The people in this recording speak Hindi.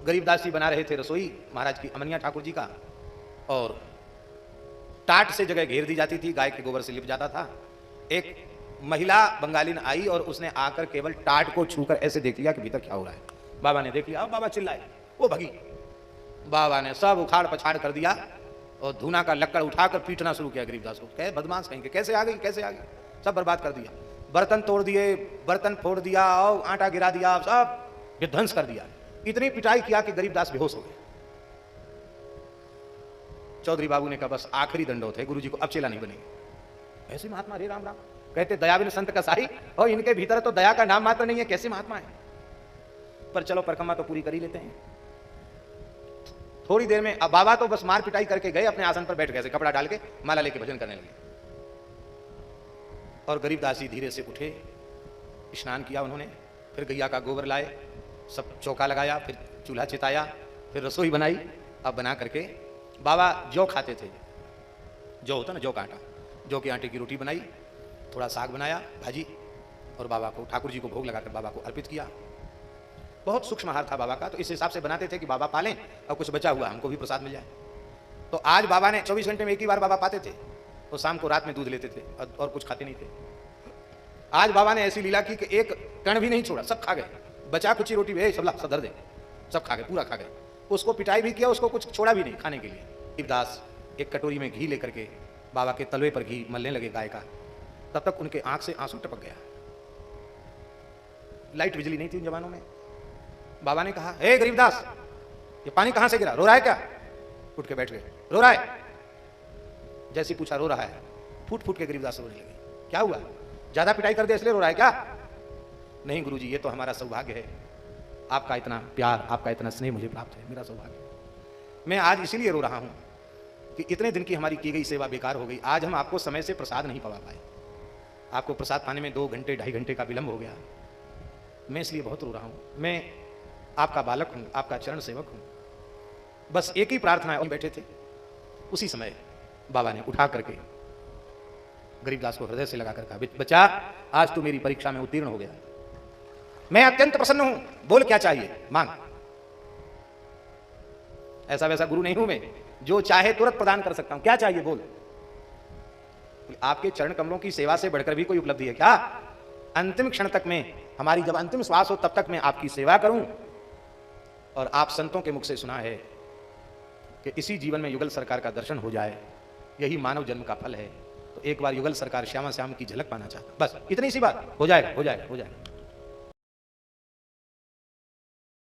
गरीबदास जी बना रहे थे रसोई महाराज की अमनिया ठाकुर जी का, और टाट से जगह घेर दी जाती थी, गाय के गोबर से लिप जाता था। एक महिला बंगालीन आई और उसने आकर केवल टाट को छूकर ऐसे देख लिया कि भीतर क्या हो रहा है। बाबा ने देख लिया, अब बाबा चिल्लाए, वो भगी। बाबा ने सब उखाड़ पछाड़ कर दिया और धूना का लक्कड़ उठाकर पीटना शुरू किया गरीबदास को। कहे बदमाश कहेंगे, कैसे आ गई, कैसे आ गई, सब बर्बाद कर दिया। बर्तन तोड़ दिए, बर्तन फोड़ दिया और आटा गिरा दिया, सब विध्वंस कर दिया। इतनी पिटाई किया कि गरीबदास बेहोश हो गए। चौधरी बाबू ने कहा बस आखिरी दंडोत है, गुरुजी को अब चेला नहीं बनेंगे। ऐसे महात्मा रे राम राम कहते, दया बिन संत कसाई, और इनके भीतर तो दया का नाम मात्र नहीं है, कैसे महात्मा है। पर चलो परिक्रमा तो पूरी कर ही लेते हैं। थोड़ी देर में अब बाबा तो बस मार पिटाई करके गए, अपने आसन पर बैठ गए, कपड़ा डाल के माला लेके भजन करने लगे। और गरीबदास जी धीरे से उठे, स्नान किया उन्होंने, फिर गैया का गोबर लाए, सब चौका लगाया, फिर चूल्हा चिताया, फिर रसोई बनाई। अब बना करके बाबा जौ खाते थे, जौ होता ना, जौ का आटा, जौ के आटे की रोटी बनाई, थोड़ा साग बनाया, भाजी, और बाबा को, ठाकुर जी को भोग लगाकर बाबा को अर्पित किया। बहुत सूक्ष्म आहार था बाबा का, तो इस हिसाब से बनाते थे कि बाबा पालें और कुछ बचा हुआ हमको भी प्रसाद मिल जाए। तो आज बाबा ने 24 घंटे में एक ही बार बाबा पाते थे, तो शाम को रात में दूध लेते थे और कुछ खाते नहीं थे। आज बाबा ने ऐसी लीला की कि एक कण भी नहीं छोड़ा, सब खा गए। बचा कुछ ही रोटी भी सब धर दे, सब खा गए, पूरा खा गए। उसको पिटाई भी किया, उसको कुछ छोड़ा भी नहीं खाने के लिए। गरीबदास एक कटोरी में घी लेकर के बाबा के तलवे पर घी मलने लगे गाय का, तब तक उनके आंख से आंसू टपक गया। लाइट बिजली नहीं थी उन जमानों में। बाबा ने कहा, हे गरीबदास, ये पानी कहां से गिरा, रो रहा है क्या? उठ के बैठ गए, रो रहा है? जैसे पूछा, रो रहा है। फूट फूट के गरीबदास रोने लगे। क्या हुआ, ज्यादा पिटाई कर दे इसलिए रो रहा है क्या? नहीं गुरुजी, ये तो हमारा सौभाग्य है, आपका इतना प्यार, आपका इतना स्नेह मुझे प्राप्त है, मेरा सौभाग्य। मैं आज इसीलिए रो रहा हूं कि इतने दिन की हमारी की गई सेवा बेकार हो गई। आज हम आपको समय से प्रसाद नहीं पवा पाए, आपको प्रसाद पाने में 2 घंटे 2.5 घंटे का विलंब हो गया। मैं इसलिए बहुत रो रहा हूं। मैं आपका बालक हूं, आपका चरण सेवक हूं। बस एक ही प्रार्थना है। बैठे थे, उसी समय बाबा ने उठा करके गरीबदास को हृदय से लगाकर कहा, बच्चा, आज तू मेरी परीक्षा में उत्तीर्ण हो गया, मैं अत्यंत प्रसन्न हूं, बोल क्या चाहिए, मांग। ऐसा वैसा गुरु नहीं हूं मैं, जो चाहे तुरंत प्रदान कर सकता हूं, क्या चाहिए बोल। आपके चरण कमलों की सेवा से बढ़कर भी कोई उपलब्धि है क्या? अंतिम क्षण तक में, हमारी जब अंतिम श्वास हो तब तक मैं आपकी सेवा करूं। और आप संतों के मुख से सुना है कि इसी जीवन में युगल सरकार का दर्शन हो जाए, यही मानव जन्म का फल है। तो एक बार युगल सरकार श्यामा श्याम की झलक पाना चाहता, बस इतनी सी बात, हो जाएगा, हो जाएगा, हो जाएगा।